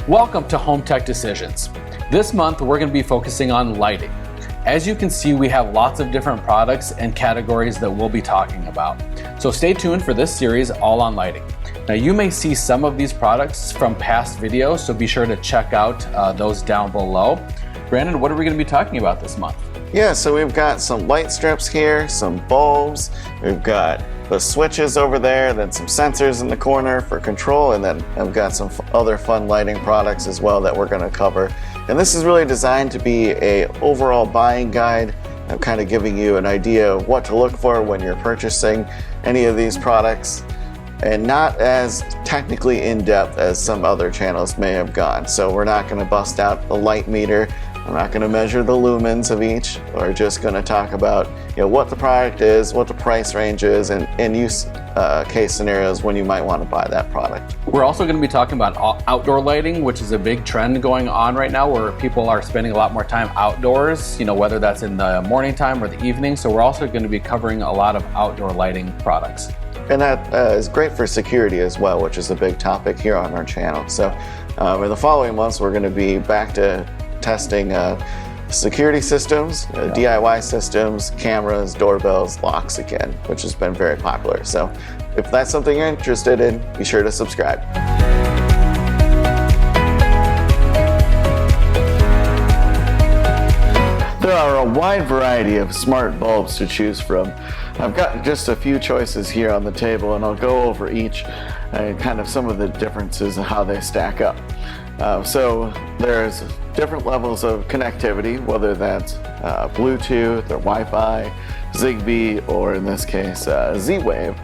Welcome to Home Tech Decisions. This month we're going to be focusing on lighting. As you can see, we have lots of different products and categories that we'll be talking about. So stay tuned for this series all on lighting. Now you may see some of these products from past videos, so be sure to check out those down below. Brandon, what are we going to be talking about this month? Yeah, so we've got some light strips here, some bulbs, we've got the switches over there, then some sensors in the corner for control, and then I've got some other fun lighting products as well that we're going to cover. And this is really designed to be a overall buying guide. I'm kind of giving you an idea of what to look for when you're purchasing any of these products, and not as technically in-depth as some other channels may have gone. So we're not going to bust out the light meter. I'm not going to measure the lumens of each. We're just going to talk about what the product is, what the price range is, and use case scenarios when you might want to buy that product. We're also going to be talking about outdoor lighting, which is a big trend going on right now where people are spending a lot more time outdoors, whether that's in the morning time or the evening. So we're also going to be covering a lot of outdoor lighting products. And that is great for security as well, which is a big topic here on our channel. So in the following months, we're going to be back to testing security systems, DIY systems, cameras, doorbells, locks again, which has been very popular. So if that's something you're interested in, be sure to subscribe. There are a wide variety of smart bulbs to choose from. I've got just a few choices here on the table, and I'll go over each and kind of some of the differences and how they stack up. So there's different levels of connectivity, whether that's Bluetooth or Wi-Fi, Zigbee, or in this case Z-Wave.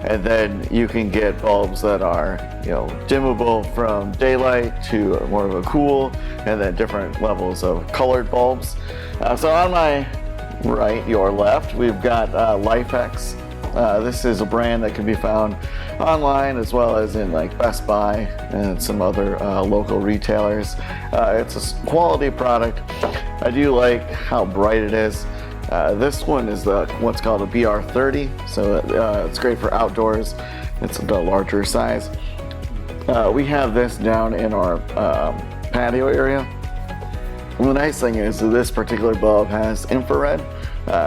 And then you can get bulbs that are dimmable from daylight to more of a cool, and then different levels of colored bulbs. So on my right, your left, we've got LifeX. This is a brand that can be found online as well as in like Best Buy and some other local retailers. It's a quality product. I do like how bright it is. This one is what's called a BR30, so it's great for outdoors. It's the larger size. We have this down in our patio area. And the nice thing is that this particular bulb has infrared,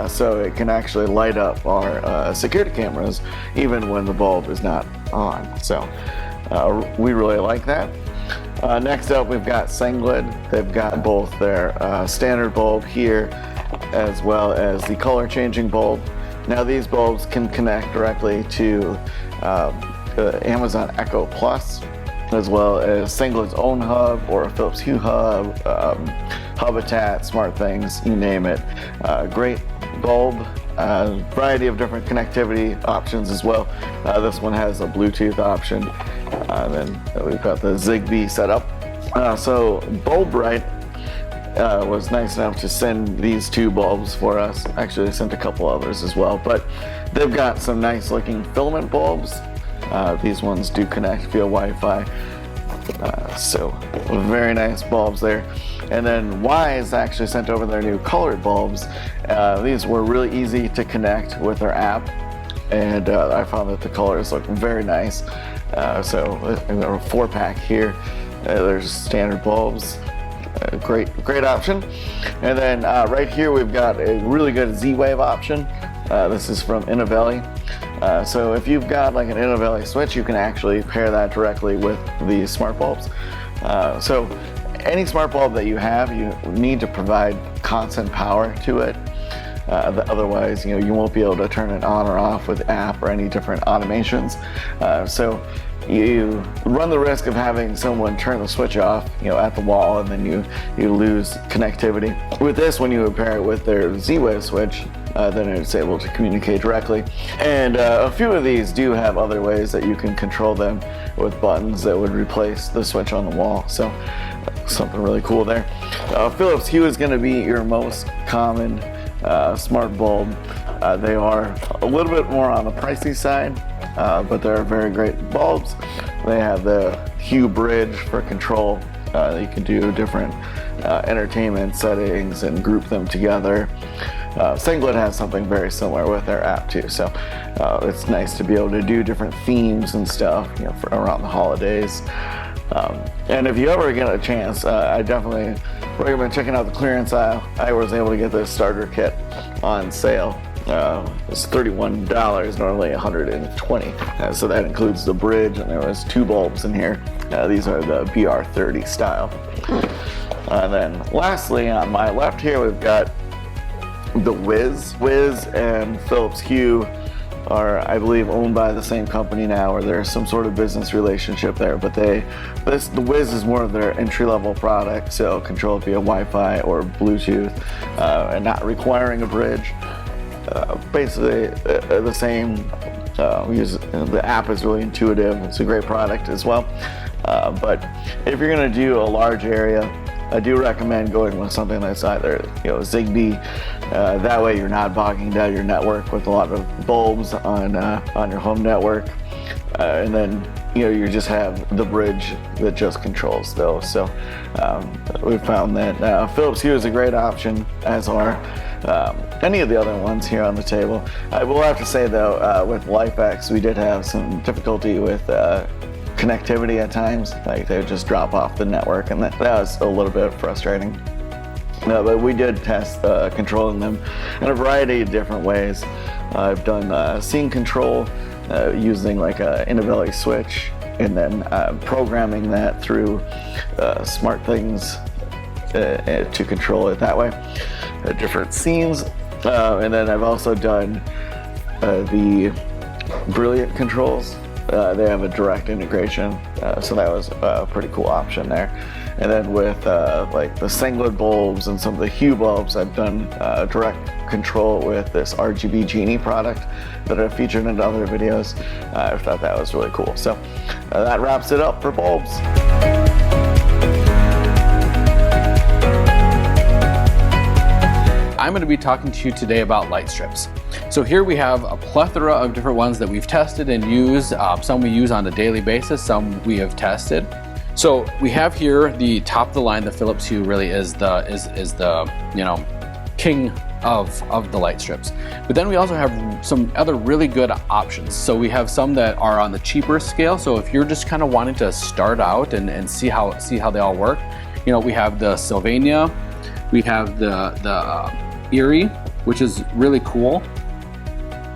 so it can actually light up our security cameras even when the bulb is not on. So we really like that. Next up, we've got Cync. They've got both their standard bulb here as well as the color changing bulb. Now these bulbs can connect directly to the Amazon Echo Plus, as well as Cync's own hub or a Philips Hue hub, Hubitat, SmartThings, you name it. Great bulb, variety of different connectivity options as well. This one has a Bluetooth option. Then we've got the Zigbee setup. So Bulbrite was nice enough to send these two bulbs for us. Actually, they sent a couple others as well, but they've got some nice looking filament bulbs. These ones do connect via Wi-Fi, so very nice bulbs there. And then Wise actually sent over their new colored bulbs. These were really easy to connect with their app, and I found that the colors look very nice. So a 4-pack here. There's standard bulbs. Great option. And then right here we've got a really good Z-Wave option. This is from Innovelli. So if you've got like an Innovelli switch, you can actually pair that directly with these smart bulbs. So any smart bulb that you have, you need to provide constant power to it. Otherwise, you won't be able to turn it on or off with app or any different automations. So you run the risk of having someone turn the switch off, at the wall, and then you lose connectivity. With this, when you pair it with their Z-Wave switch, then it's able to communicate directly. And a few of these do have other ways that you can control them with buttons that would replace the switch on the wall. So something really cool there. Philips Hue is going to be your most common smart bulb. They are a little bit more on the pricey side, but they're very great bulbs. They have the Hue Bridge for control. You can do different entertainment settings and group them together. Cync has something very similar with their app too, so it's nice to be able to do different themes and stuff, for around the holidays. And if you ever get a chance, I definitely recommend checking out the clearance aisle. I was able to get this starter kit on sale. It's $31, normally $120. So that includes the bridge, and there was 2 bulbs in here. These are the BR30 style. And then lastly, on my left here, we've got the Wiz. Wiz and Philips Hue are, I believe, owned by the same company now, or there's some sort of business relationship there. But the Wiz is more of their entry-level product, so control it via Wi-Fi or Bluetooth, and not requiring a bridge. Basically, the same. The app is really intuitive. It's a great product as well. But if you're going to do a large area, I do recommend going with something that's either Zigbee. That way you're not bogging down your network with a lot of bulbs on your home network, and then you just have the bridge that just controls those. So we found that Philips Hue is a great option, as are any of the other ones here on the table. I will have to say though, with LifeX, we did have some difficulty with connectivity at times. Like they would just drop off the network, and that was a little bit frustrating. But we did test controlling them in a variety of different ways. I've done scene control using like an in-a-belly switch, and then programming that through smart things to control it that way. Different scenes, and then I've also done the Brilliant controls. They have a direct integration, so that was a pretty cool option there. And then with like the singlet bulbs and some of the Hue bulbs, I've done direct control with this RGB Genie product that I've featured in other videos. I thought that was really cool. So that wraps it up for bulbs. I'm going to be talking to you today about light strips. So here we have a plethora of different ones that we've tested and used. Some we use on a daily basis, some we have tested. So we have here the top of the line. The Philips Hue really is the king of the light strips. But then we also have some other really good options. So we have some that are on the cheaper scale. So if you're just kind of wanting to start out and see how they all work, we have the Sylvania, we have the Erie, which is really cool.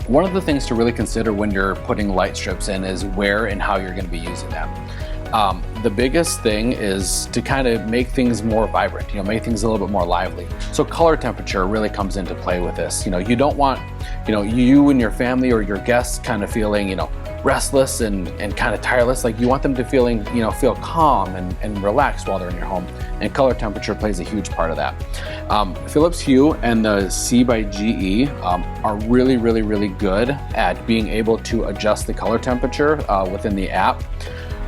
One of the things to really consider when you're putting light strips in is where and how you're going to be using them. The biggest thing is to kind of make things more vibrant, make things a little bit more lively. So color temperature really comes into play with this. You don't want, you and your family or your guests kind of feeling, restless and kind of tireless. Like you want them to feel calm and relaxed while they're in your home. And color temperature plays a huge part of that. Philips Hue and the C by GE are really, really, really good at being able to adjust the color temperature within the app.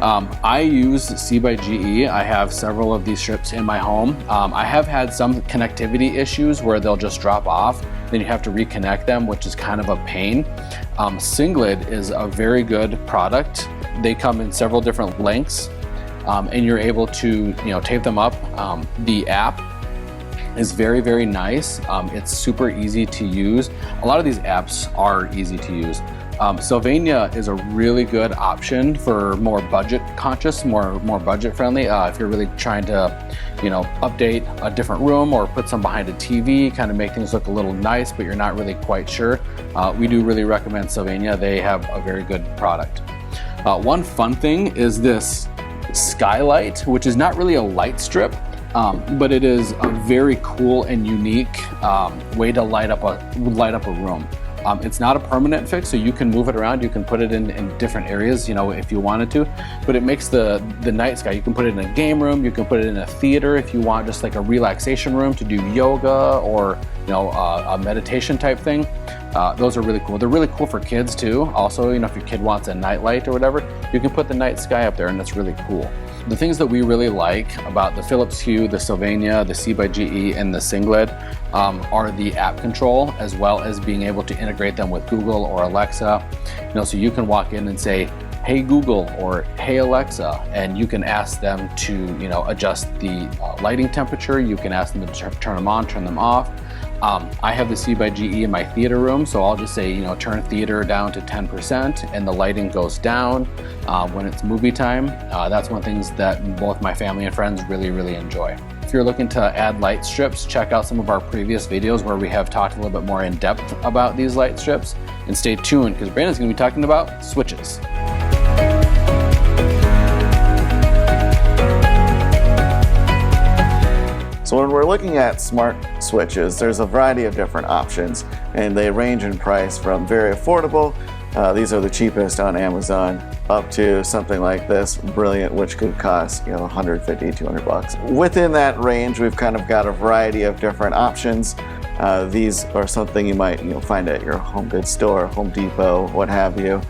I use C by GE. I have several of these strips in my home. I have had some connectivity issues where they'll just drop off. Then you have to reconnect them, which is kind of a pain. Singlet is a very good product. They come in several different lengths, and you're able to tape them up. The app is very, very nice. It's super easy to use. A lot of these apps are easy to use. Sylvania is a really good option for more budget conscious, more budget friendly. If you're really trying to, update a different room or put some behind a TV, kind of make things look a little nice, but you're not really quite sure. We do really recommend Sylvania. They have a very good product. One fun thing is this skylight, which is not really a light strip, but it is a very cool and unique way to light up a room. It's not a permanent fix, so you can move it around. You can put it in different areas, if you wanted to. But it makes the night sky. You can put it in a game room. You can put it in a theater if you want, just like a relaxation room to do yoga or a meditation type thing. Those are really cool. They're really cool for kids too. Also, if your kid wants a night light or whatever, you can put the night sky up there, and that's really cool. The things that we really like about the Philips Hue, the Sylvania, the C by GE, and the Singlet are the app control, as well as being able to integrate them with Google or Alexa. So you can walk in and say, "Hey Google" or "Hey Alexa," and you can ask them to adjust the lighting temperature. You can ask them to turn them on, turn them off. I have the C by GE in my theater room, so I'll just say, turn theater down to 10% and the lighting goes down when it's movie time. That's one of the things that both my family and friends really, really enjoy. If you're looking to add light strips, check out some of our previous videos where we have talked a little bit more in depth about these light strips, and stay tuned because Brandon's going to be talking about switches. So when we're looking at smart switches, there's a variety of different options, and they range in price from very affordable, these are the cheapest on Amazon, up to something like this, Brilliant, which could cost 150, 200 bucks. Within that range, we've kind of got a variety of different options. These are something you might find at your home goods store, Home Depot, what have you.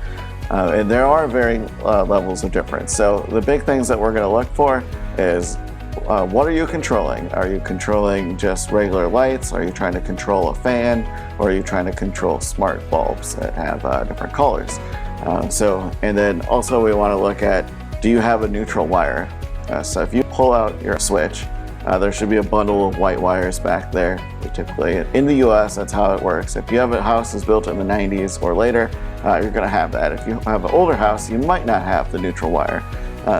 And there are varying levels of difference. So the big things that we're going to look for is what are you controlling? Are you controlling just regular lights? Are you trying to control a fan? Or are you trying to control smart bulbs that have different colors? And then also we want to look at, do you have a neutral wire? So if you pull out your switch, there should be a bundle of white wires back there. Typically in the US, that's how it works. If you have a house that's built in the 90s or later, you're going to have that. If you have an older house, you might not have the neutral wire.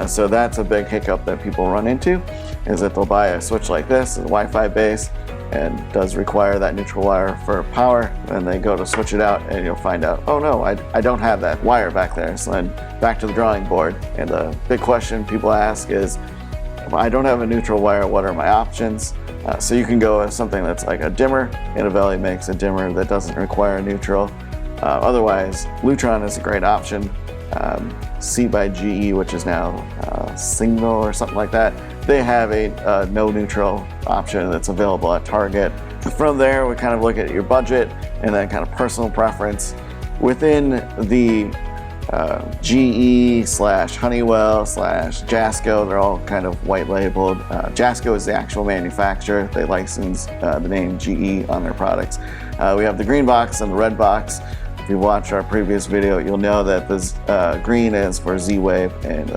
So that's a big hiccup that people run into, is that they'll buy a switch like this, a Wi-Fi base, and does require that neutral wire for power, and they go to switch it out and you'll find out, oh no, I don't have that wire back there. So then back to the drawing board, and the big question people ask is, if I don't have a neutral wire, what are my options? So you can go with something that's like a dimmer. Innovelli makes a dimmer that doesn't require a neutral. Otherwise, Lutron is a great option. C by GE, which is now Cync or something like that, they have a no neutral option that's available at Target. From there, we kind of look at your budget and then kind of personal preference. Within the GE / Honeywell / Jasco, they're all kind of white labeled. Jasco is the actual manufacturer. They license the name GE on their products. We have the green box and the red box. If you watch our previous video, you'll know that this green is for Z-Wave and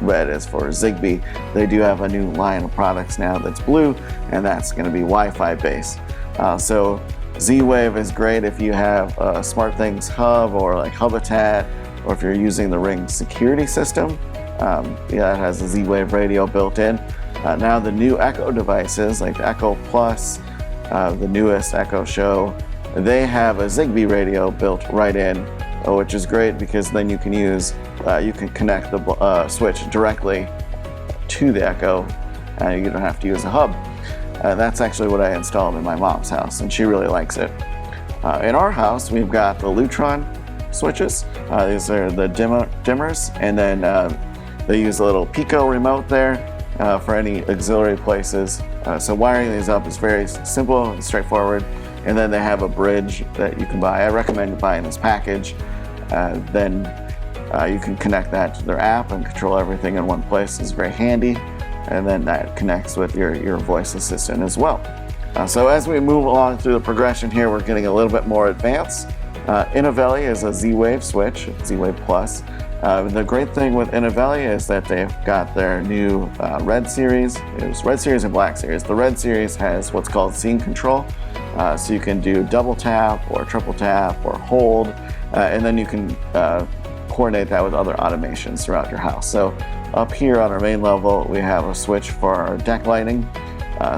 red is for Zigbee. They do have a new line of products now that's blue, and that's going to be Wi-Fi based. So Z-Wave is great if you have a SmartThings hub or like Hubitat, or if you're using the Ring security system. It has a Z-Wave radio built in. Now the new Echo devices, like the Echo Plus, the newest Echo Show, they have a Zigbee radio built right in, which is great because then you can connect the switch directly to the Echo, and you don't have to use a hub. That's actually what I installed in my mom's house, and she really likes it. In our house, we've got the Lutron switches. These are the dimmers, and then they use a little Pico remote there for any auxiliary places. So wiring these up is very simple and straightforward. And then they have a bridge that you can buy. I recommend buying this package. Then you can connect that to their app and control everything in one place. It's very handy. And then that connects with your voice assistant as well. So as we move along through the progression here, we're getting a little bit more advanced. Innovelli is a Z-Wave switch, Z-Wave Plus. The great thing with Innovelli is that they've got their new Red Series. There's Red Series and Black Series. The Red Series has what's called scene control. So you can do double tap or triple tap or hold, and then you can coordinate that with other automations throughout your house. So up here on our main level, we have a switch for our deck lighting.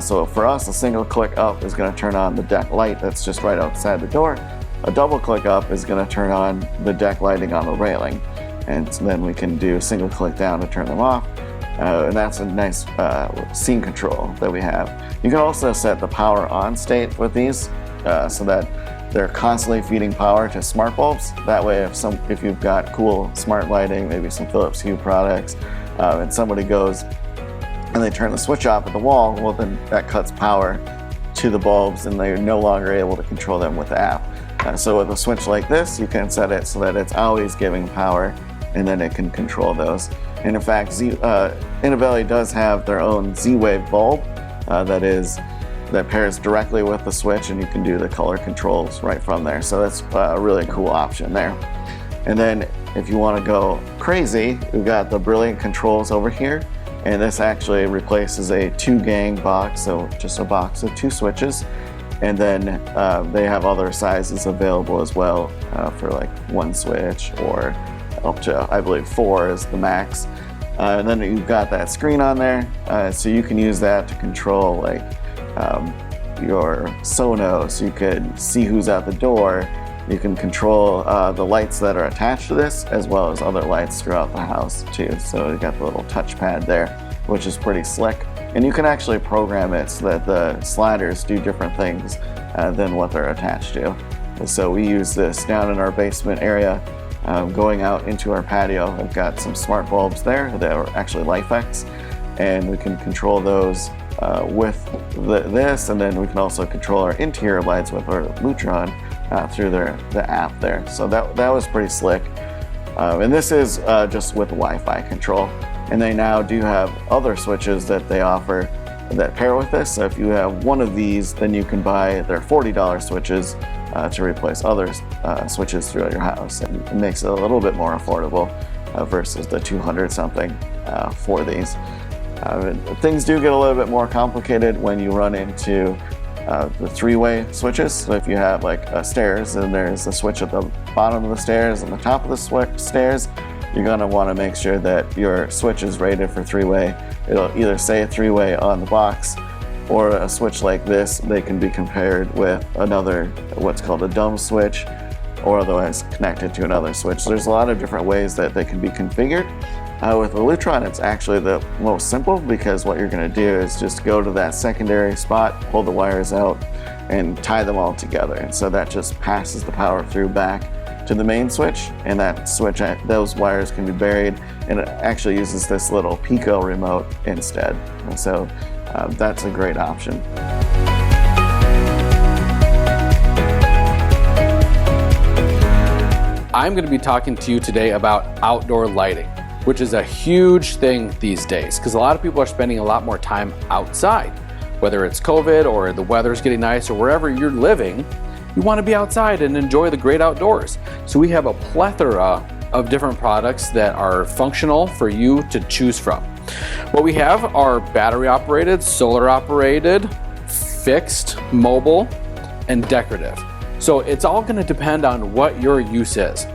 So for us, a single click up is going to turn on the deck light that's just right outside the door. A double click up is going to turn on the deck lighting on the railing. And so then we can do a single click down to turn them off. And that's a nice scene control that we have. You can also set the power on state with these so that they're constantly feeding power to smart bulbs. That way if you've got cool smart lighting, maybe some Philips Hue products, and somebody goes and they turn the switch off at the wall, well then that cuts power to the bulbs and they're no longer able to control them with the app. So with a switch like this, you can set it so that it's always giving power, and then it can control those. And in fact, Innovelli does have their own Z-Wave bulb that pairs directly with the switch, and you can do the color controls right from there. So that's a really cool option there. And then if you want to go crazy, we've got the Brilliant controls over here. And this actually replaces a 2-gang box, so just a box of 2 switches. And then they have other sizes available as well for like 1 switch or up to, I believe, 4 is the max. And then you've got that screen on there, so you can use that to control like your Sonos. You could see who's out the door. You can control the lights that are attached to this, as well as other lights throughout the house too. So you got the little touchpad there, which is pretty slick. And you can actually program it so that the sliders do different things than what they're attached to. And so we use this down in our basement area. Going out into our patio, I've got some smart bulbs there that are actually LifeX, and we can control those with this, and then we can also control our interior lights with our Lutron through the app there. So that was pretty slick. And this is just with Wi-Fi control. And they now do have other switches that they offer that pair with this. So if you have one of these, then you can buy their $40 switches to replace other switches throughout your house. And it makes it a little bit more affordable versus the 200 something for these. Things do get a little bit more complicated when you run into the 3-way switches. So if you have like stairs, and there's a switch at the bottom of the stairs and the top of the stairs, you're going to want to make sure that your switch is rated for 3-way. It'll either say 3-way on the box, or a switch like this, they can be compared with another, what's called a dumb switch, or otherwise connected to another switch. So there's a lot of different ways that they can be configured. With the Lutron, it's actually the most simple, because what you're going to do is just go to that secondary spot, pull the wires out, and tie them all together. And so that just passes the power through back to the main switch, and that switch, those wires can be buried, and it actually uses this little Pico remote instead. And so that's a great option. I'm going to be talking to you today about outdoor lighting, which is a huge thing these days, because a lot of people are spending a lot more time outside. Whether it's COVID or the weather's getting nice or wherever you're living, you want to be outside and enjoy the great outdoors. So we have a plethora of different products that are functional for you to choose from. What we have are battery operated, solar operated, fixed, mobile, and decorative. So it's all going to depend on what your use is.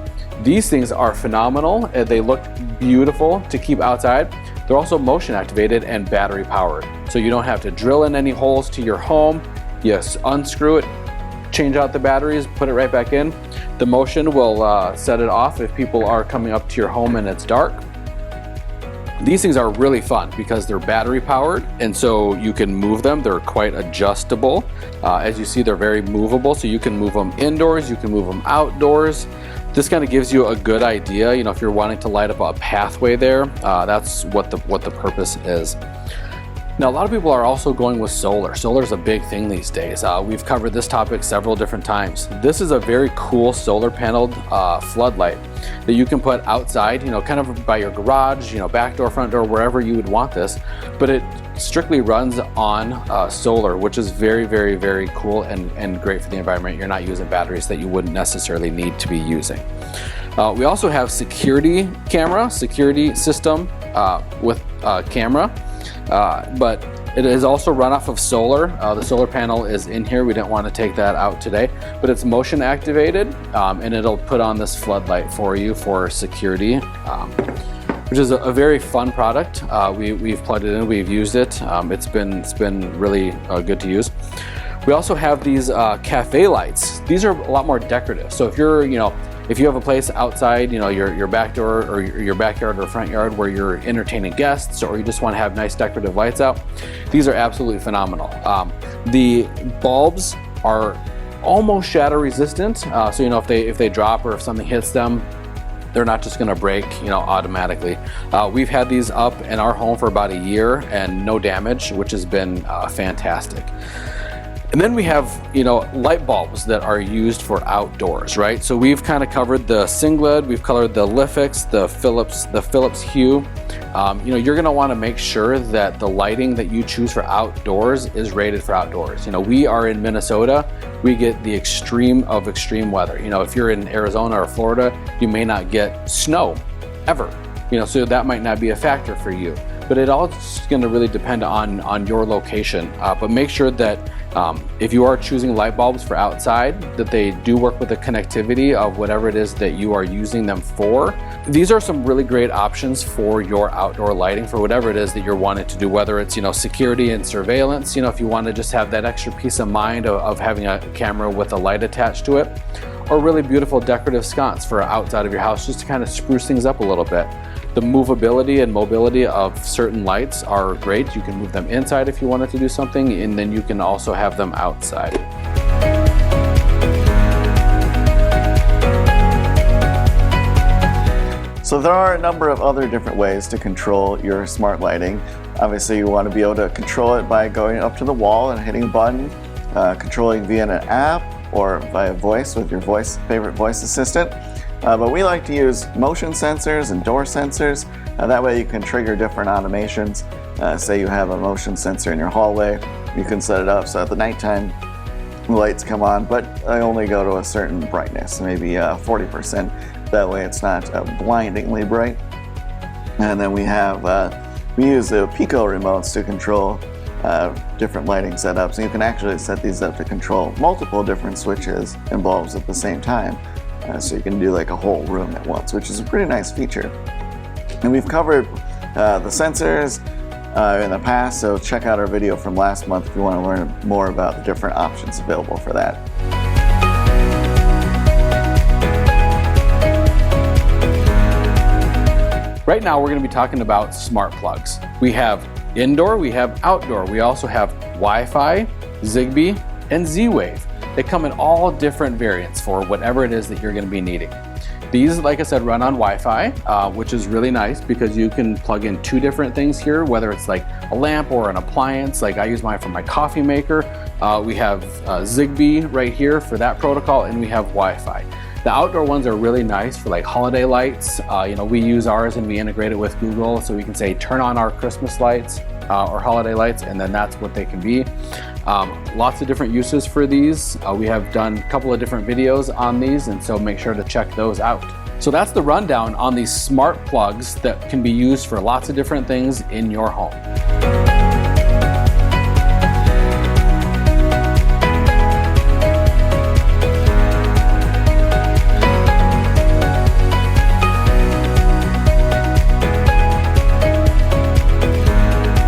These things are phenomenal, and they look beautiful to keep outside. They're also motion activated and battery powered. So you don't have to drill in any holes to your home. You unscrew it, change out the batteries, put it right back in. The motion will set it off if people are coming up to your home and it's dark. These things are really fun because they're battery powered, and so you can move them. They're quite adjustable. As you see, they're very movable, so you can move them indoors, you can move them outdoors. This kind of gives you a good idea, if you're wanting to light up a pathway there, that's what the purpose is. Now, a lot of people are also going with solar. Solar is a big thing these days. We've covered this topic several different times. This is a very cool solar paneled floodlight that you can put outside, kind of by your garage, back door, front door, wherever you would want this. But it strictly runs on solar, which is very, very, very cool and great for the environment. You're not using batteries that you wouldn't necessarily need to be using. We also have security system with camera. But it is also run off of solar. The solar panel is in here. We didn't want to take that out today, but it's motion activated, and it'll put on this floodlight for you for security, which is a very fun product. We've plugged it in, we've used it. It's been really good to use. We also have these cafe lights. These are a lot more decorative. So if you're, if you have a place outside, your back door or your backyard or front yard where you're entertaining guests, or you just want to have nice decorative lights out, these are absolutely phenomenal. The bulbs are almost shatter resistant, so if they drop or if something hits them, they're not just going to break, automatically. We've had these up in our home for about a year and no damage, which has been fantastic. And then we have, light bulbs that are used for outdoors, right? So we've kind of covered the Singled, we've covered the Lifix, the Philips Hue. You're going to want to make sure that the lighting that you choose for outdoors is rated for outdoors. We are in Minnesota. We get the extreme of extreme weather. If you're in Arizona or Florida, you may not get snow ever. So that might not be a factor for you. but it all is going to really depend on your location. But make sure that if you are choosing light bulbs for outside, that they do work with the connectivity of whatever it is that you are using them for. These are some really great options for your outdoor lighting for whatever it is that you're wanting to do, whether it's, security and surveillance, if you want to just have that extra peace of mind of having a camera with a light attached to it, or really beautiful decorative sconce for outside of your house just to kind of spruce things up a little bit. The movability and mobility of certain lights are great. You can move them inside if you wanted to do something, and then you can also have them outside. So there are a number of other different ways to control your smart lighting. Obviously you want to be able to control it by going up to the wall and hitting a button, controlling via an app or via voice with your favorite voice assistant. But we like to use motion sensors and door sensors. That way you can trigger different automations. Say you have a motion sensor in your hallway, you can set it up so at the nighttime the lights come on, but they only go to a certain brightness, maybe 40%. That way it's not blindingly bright. And then we use the Pico remotes to control different lighting setups. And you can actually set these up to control multiple different switches and bulbs at the same time. So you can do like a whole room at once, which is a pretty nice feature. And we've covered the sensors in the past, so check out our video from last month if you want to learn more about the different options available for that. Right now we're going to be talking about smart plugs. We have indoor, we have outdoor, we also have Wi-Fi, Zigbee, and Z-Wave. They come in all different variants for whatever it is that you're going to be needing. These, like I said, run on Wi-Fi, which is really nice because you can plug in two different things here, whether it's like a lamp or an appliance. Like I use mine for my coffee maker. We have Zigbee right here for that protocol, and we have Wi-Fi. The outdoor ones are really nice for like holiday lights. We use ours and we integrate it with Google, so we can say turn on our Christmas lights or holiday lights, and then that's what they can be. Lots of different uses for these. We have done a couple of different videos on these, and so make sure to check those out. So that's the rundown on these smart plugs that can be used for lots of different things in your home.